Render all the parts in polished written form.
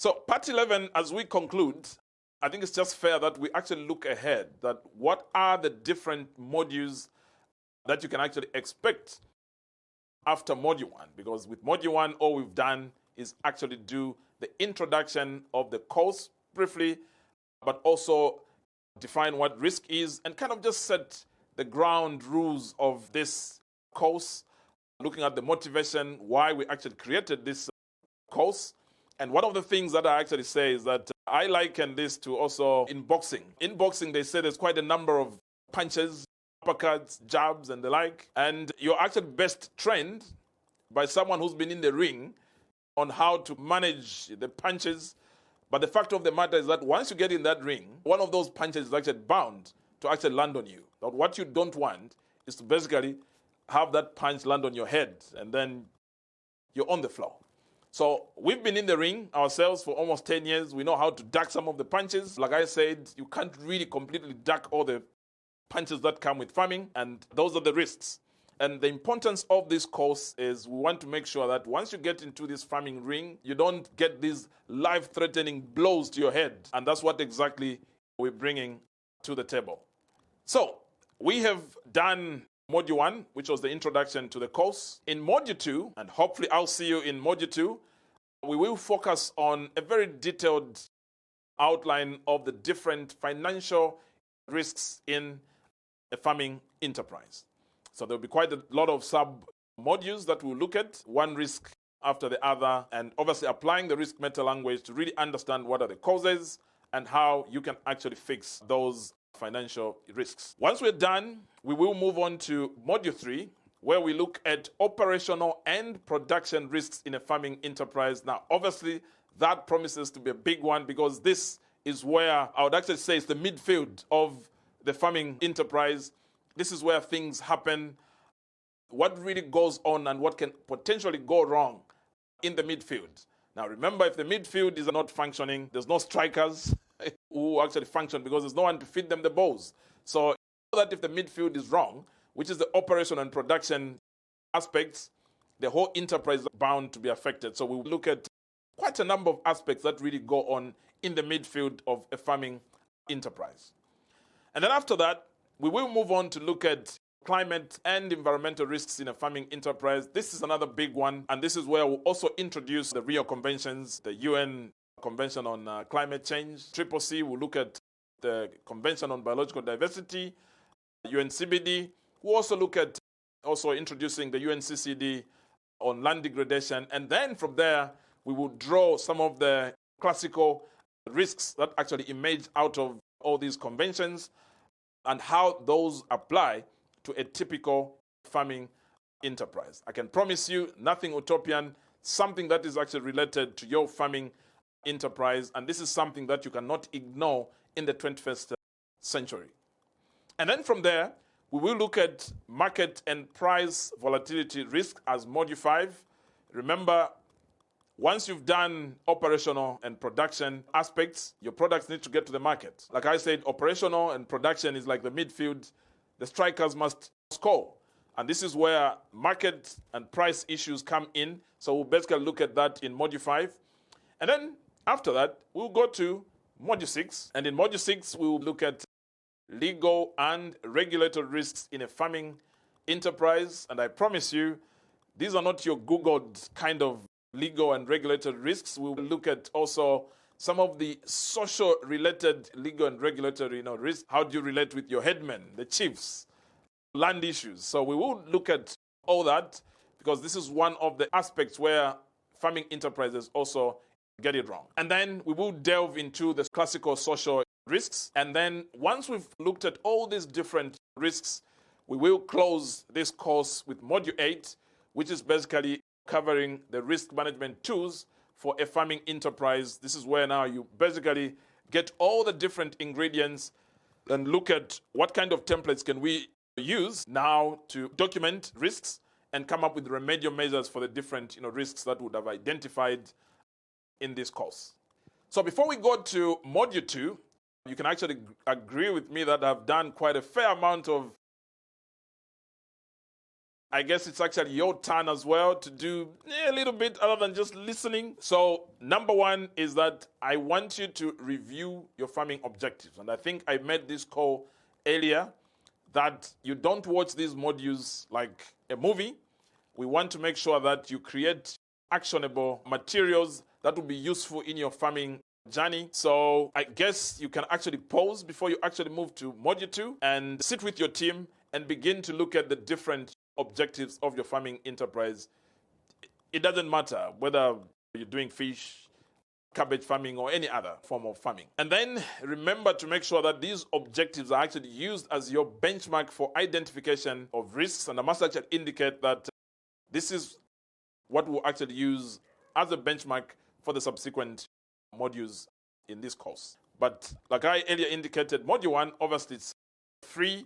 So part 11, as we conclude, I think it's just fair that we actually look ahead, that what are the different modules that you can actually expect after module 1? Because with module 1, all we've done is actually do the introduction of the course briefly, but also define what risk is and kind of just set the ground rules of this course, looking at the motivation, why we actually created this course. And one of the things that I actually say is that I liken this to also in boxing. In boxing, they say there's quite a number of punches, uppercuts, jabs, and the like. And you're actually best trained by someone who's been in the ring on how to manage the punches. But the fact of the matter is that once you get in that ring, one of those punches is actually bound to actually land on you. But what you don't want is to basically have that punch land on your head, and then you're on the floor. So we've been in the ring ourselves for almost 10 years. We know how to duck some of the punches. Like I said, you can't really completely duck all the punches that come with farming, and those are the risks. And the importance of this course is we want to make sure that once you get into this farming ring, you don't get these life-threatening blows to your head. And that's what exactly we're bringing to the table. So we have done Module 1, which was the introduction to the course. In Module 2, and hopefully I'll see you in Module 2, we will focus on a very detailed outline of the different financial risks in a farming enterprise. So there'll be quite a lot of sub-modules that we'll look at, one risk after the other, and obviously applying the risk meta language to really understand what are the causes and how you can actually fix those financial risks. Once we're done, we will move on to Module 3, where we look at operational and production risks in a farming enterprise. Now, obviously, that promises to be a big one because this is where I would actually say it's the midfield of the farming enterprise. This is where things happen, what really goes on and what can potentially go wrong in the midfield. Now, remember, if the midfield is not functioning, there's no strikers who actually function because there's no one to feed them the balls. So that if the midfield is wrong, which is the operation and production aspects, the whole enterprise is bound to be affected. So we will look at quite a number of aspects that really go on in the midfield of a farming enterprise. And then after that, we will move on to look at climate and environmental risks in a farming enterprise. This is another big one, and this is where we'll also introduce the Rio Conventions, the UN Convention on Climate Change. CCC will look at the Convention on Biological Diversity, UNCBD. We'll also look at introducing the UNCCD on land degradation, and then from there, we will draw some of the classical risks that actually emerge out of all these conventions and how those apply to a typical farming enterprise. I can promise you nothing utopian, something that is actually related to your farming enterprise, and this is something that you cannot ignore in the 21st century. And then from there, we will look at market and price volatility risk as Module 5. Remember, once you've done operational and production aspects, your products need to get to the market. Like I said, operational and production is like the midfield. The strikers must score. And this is where market and price issues come in. So we'll basically look at that in Module 5. And then after that, we'll go to Module 6. And in Module 6, we'll look at legal and regulatory risks in a farming enterprise. And I promise you, these are not your Googled kind of legal and regulatory risks. We'll look at also some of the social-related legal and regulatory risks. How do you relate with your headmen, the chiefs, land issues? So we will look at all that because this is one of the aspects where farming enterprises also get it wrong. And then we will delve into the classical social risks. And then once we've looked at all these different risks, we will close this course with Module 8, which is basically covering the risk management tools for a farming enterprise. This is where now you basically get all the different ingredients and look at what kind of templates can we use now to document risks and come up with remedial measures for the different risks that would have identified in this course. So before we go to Module 2, you can actually agree with me that I've done quite a fair amount of I guess it's actually your turn as well to do a little bit other than just listening. So, number one is that I want you to review your farming objectives. And I think I made this call earlier that you don't watch these modules like a movie. We want to make sure that you create actionable materials that will be useful in your farming journey. So I guess you can actually pause before you actually move to module 2 and sit with your team and begin to look at the different objectives of your farming enterprise. It doesn't matter whether you're doing fish, cabbage farming, or any other form of farming. And then remember to make sure that these objectives are actually used as your benchmark for identification of risks. And I must actually indicate that this is what we'll actually use as a benchmark for the subsequent modules in this course. But like I earlier indicated, module 1, obviously it's free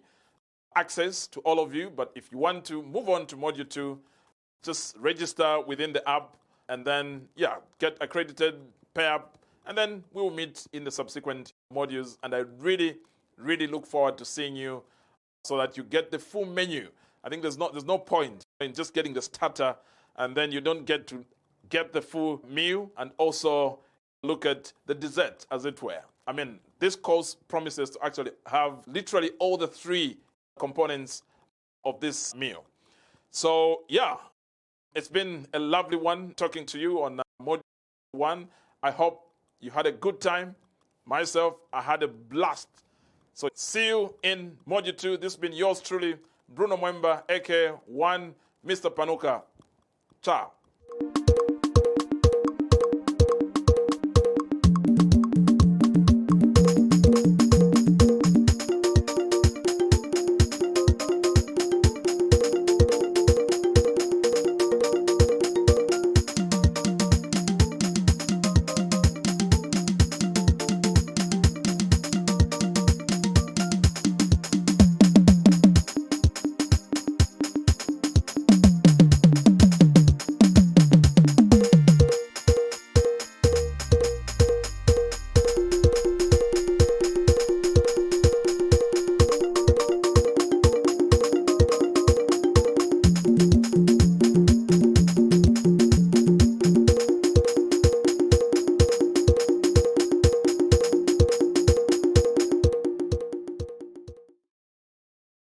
access to all of you. But if you want to move on to module 2, just register within the app and then, get accredited, pay up, and then we will meet in the subsequent modules. And I really, really look forward to seeing you so that you get the full menu. I think there's no point in just getting the starter and then you don't get to get the full meal and also look at the dessert, as it were. I mean, this course promises to actually have literally all the 3 components of this meal. So, it's been a lovely one talking to you on module 1. I hope you had a good time. Myself, I had a blast. So, see you in module 2. This has been yours truly, Bruno Mwemba, aka One Mr. Panuka. Ciao.